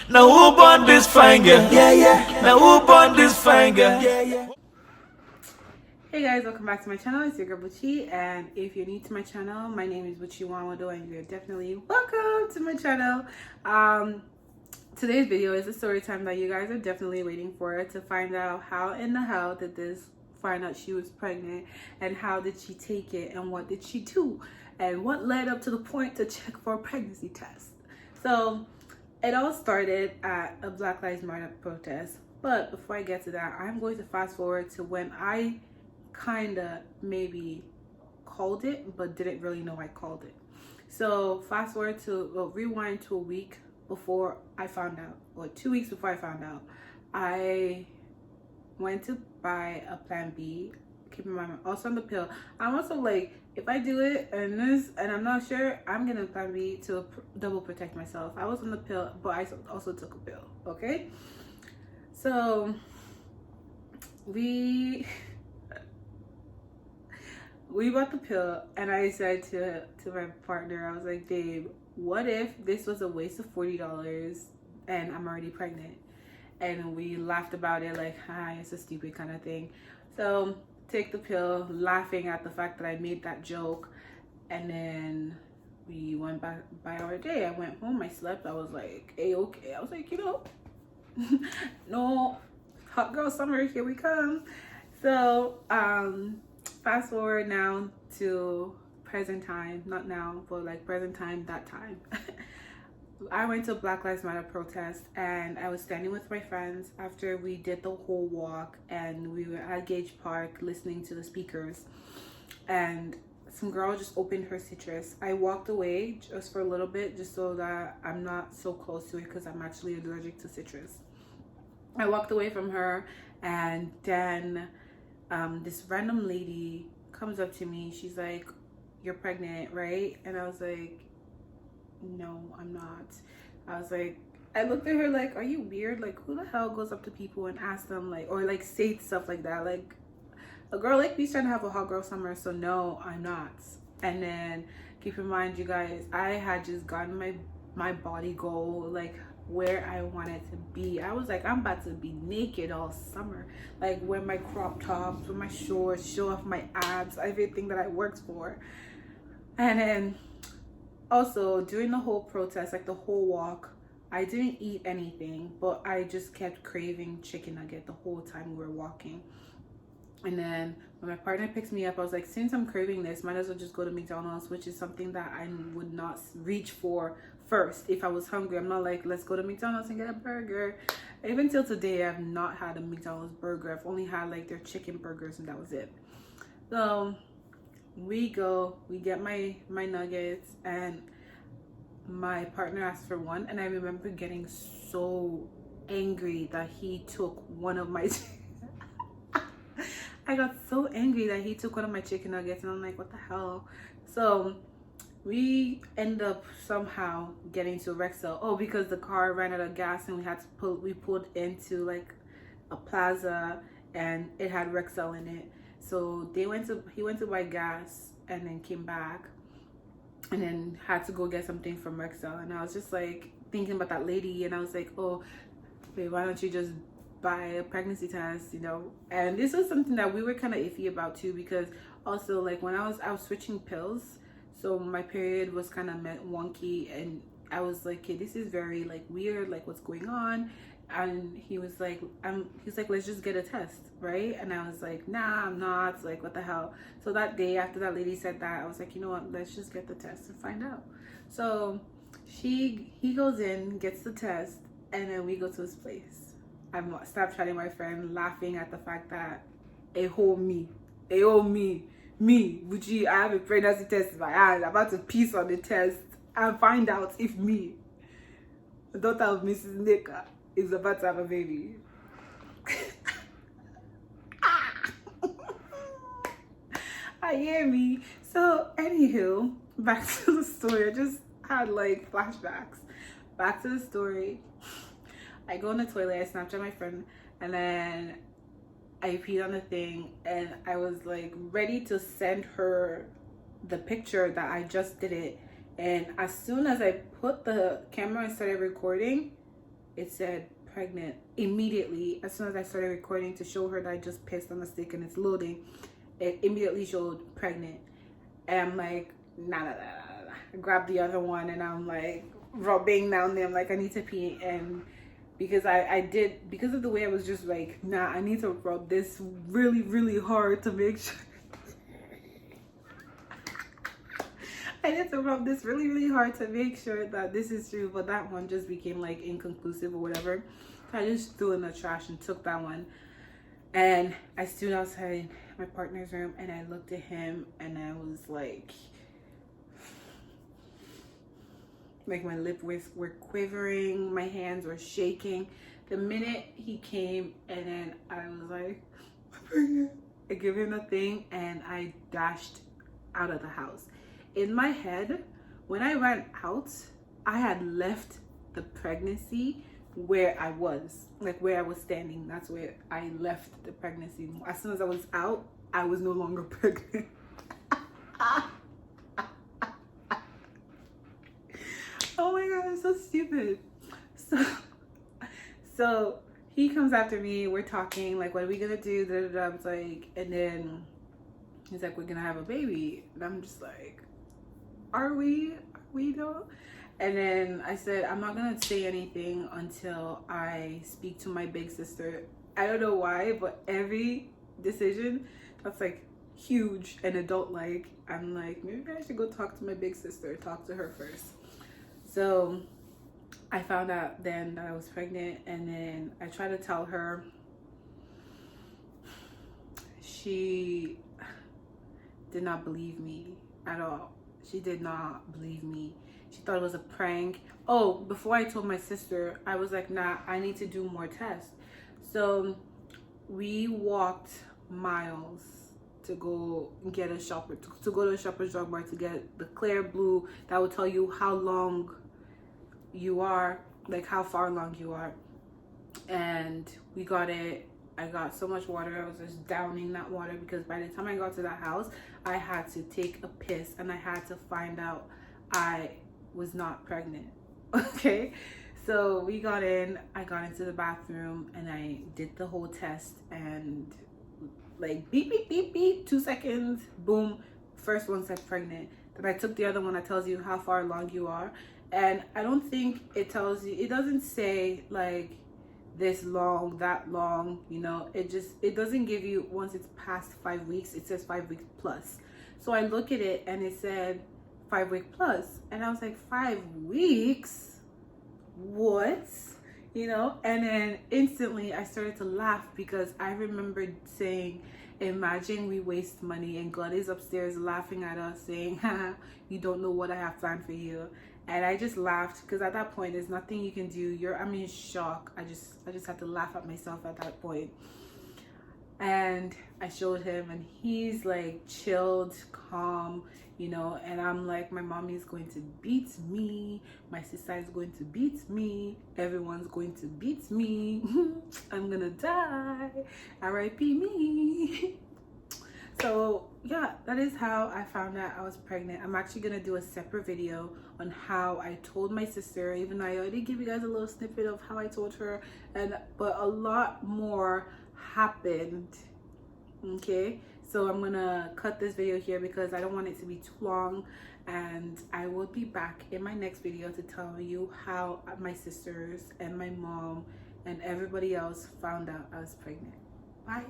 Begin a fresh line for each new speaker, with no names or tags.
Now who born this fine girl? Yeah, yeah. Now who born this fine girl? Yeah, yeah.
Hey guys, welcome back to my channel. It's your girl BUCHI, and if you're new to my channel, my name is BUCHI Wamado, and you're definitely welcome to my channel. Today's video is a story time that you guys are definitely waiting for, to find out how in the hell did this find out she was pregnant, and how did she take it, and what did she do, and what led up to the point to check for a pregnancy test. So it all started at a Black Lives Matter protest, but before I get to that, I'm going to fast forward to when I kinda maybe called it but didn't really know I called it. So fast forward to, well, rewind to a week before I found out, or 2 weeks before I found out. I went to buy a plan B. Keep in mind, I'm also on the pill. I'm also like, if I do it and this and I'm not sure, I'm gonna plan B to double protect myself. I was on the pill, but I also took a pill. Okay, so we bought the pill, and I said to my partner, I was like, babe, what if this was a waste of $40 and I'm already pregnant? And we laughed about it, like, hi, it's a stupid kind of thing. So take the pill, laughing at the fact that I made that joke, and then we went back by our day. I went home, I slept, I was like, okay. I was like, no, hot girl summer, here we come. So fast forward now to present time, not now, but like present time, that time. I went to a Black Lives Matter protest, and I was standing with my friends after we did the whole walk, and we were at Gage Park listening to the speakers, and some girl just opened her citrus. I walked away just for a little bit, just so that I'm not so close to it, because I'm actually allergic to citrus. I walked away from her, and then this random lady comes up to me. She's like, you're pregnant, right? And I was like, no, I'm not. I was like, I looked at her like, are you weird? Like, who the hell goes up to people and asks them, like, or like say stuff like that? Like, a girl like me's trying to have a hot girl summer, so no, I'm not. And then keep in mind, you guys, I had just gotten my body goal, like where I wanted to be. I was like, I'm about to be naked all summer, like wear my crop tops, wear my shorts, show off my abs, everything that I worked for. And then also during the whole protest, like the whole walk, I didn't eat anything, but I just kept craving chicken nugget the whole time we were walking. And then when my partner picks me up, I was like, since I'm craving this, might as well just go to McDonald's, which is something that I would not reach for first if I was hungry. I'm not like, let's go to McDonald's and get a burger. Even till today, I've not had a McDonald's burger. I've only had like their chicken burgers, and that was it. So we get my nuggets, and my partner asked for one, and I remember getting so angry that he took one of my I got so angry that he took one of my chicken nuggets, and I'm like, what the hell? So we end up somehow getting to Rexel. Oh, because the car ran out of gas, and we pulled into like a plaza, and it had Rexel in it. So he went to buy gas, and then came back, and then had to go get something from Rexel. And I was just like thinking about that lady, and I was like, oh, wait, why don't you just buy a pregnancy test, And this was something that we were kind of iffy about too, because also like when I was switching pills, so my period was kind of wonky, and I was like, okay, this is very like weird, like what's going on? And he was like, let's just get a test, right? And I was like, nah, I'm not, like what the hell. So that day after that lady said that, I was like, you know what, let's just get the test and find out. So he goes in, gets the test, and then we go to his place. I Snapchatting my friend, laughing at the fact that me, BUCHI, I have a pregnancy test in my hand. I'm about to piece on the test and find out if me, the daughter of Mrs. Nika, is about to have a baby. I hear me. So anywho, back to the story. I just had like flashbacks. Back to the story. I go in the toilet, I Snapchat my friend, and then I peed on the thing, and I was like ready to send her the picture that I just did it. And as soon as I put the camera and started recording, it said pregnant immediately. As soon as I started recording to show her that I just pissed on the stick and it's loading, it immediately showed pregnant. And I'm like, nah. I grabbed the other one and I'm like rubbing down there. I'm like, I need to pee. And because because of the way I was just like, nah, I need to rub this really, really hard to make sure. I need to rub this really, really hard to make sure that this is true. But that one just became like inconclusive or whatever. So I just threw it in the trash and took that one. And I stood outside my partner's room and I looked at him and I was like my lips were quivering, my hands were shaking. The minute he came and then I was like, I gave him the thing and I dashed out of the house. In my head, when I ran out, I had left the pregnancy where I was, like where I was standing. That's where I left the pregnancy. As soon as I was out, I was no longer pregnant. Oh my god, I'm so stupid. So he comes after me, we're talking, like, what are we gonna do? I was like, and then he's like, we're gonna have a baby. And I'm just like, are we though? And then I said, I'm not gonna say anything until I speak to my big sister. I don't know why, but every decision that's like huge and adult like, I'm like, maybe I should go talk to my big sister, talk to her first. So I found out then that I was pregnant, and then I tried to tell her. She did not believe me at all. She did not believe me. She thought it was a prank. Oh, before I told my sister, I was like, nah, I need to do more tests. So we walked miles to go get a shopper, to go to a Shoppers Drug Mart to get the clear blue that will tell you how long you are, like how far along you are. And we got it. I got so much water. I was just downing that water because by the time I got to that house, I had to take a piss and I had to find out I was not pregnant. Okay, so we got in. I got into the bathroom and I did the whole test, and like beep beep beep beep, 2 seconds, boom, first one said pregnant. Then I took the other one that tells you how far along you are, and I don't think it tells you, it doesn't say like this long, that long, you know, it doesn't give you, once it's past 5 weeks, it says 5 weeks plus. So I look at it and it said 5 week plus, and I was like, 5 weeks, what, you know? And then instantly I started to laugh because I remembered saying, imagine we waste money and God is upstairs laughing at us saying, haha, you don't know what I have planned for you. And I just laughed because at that point there's nothing you can do. I'm in shock. I just had to laugh at myself at that point. And I showed him and he's like chilled, calm, you know, and I'm like, my mommy is going to beat me, my sister is going to beat me, everyone's going to beat me. I'm gonna die, R.I.P. me. So yeah, that is how I found out I was pregnant. I'm actually gonna do a separate video on how I told my sister, even though I already gave you guys a little snippet of how I told her, but a lot more happened. Okay, so I'm gonna cut this video here because I don't want it to be too long, and I will be back in my next video to tell you how my sisters and my mom and everybody else found out I was pregnant. Bye.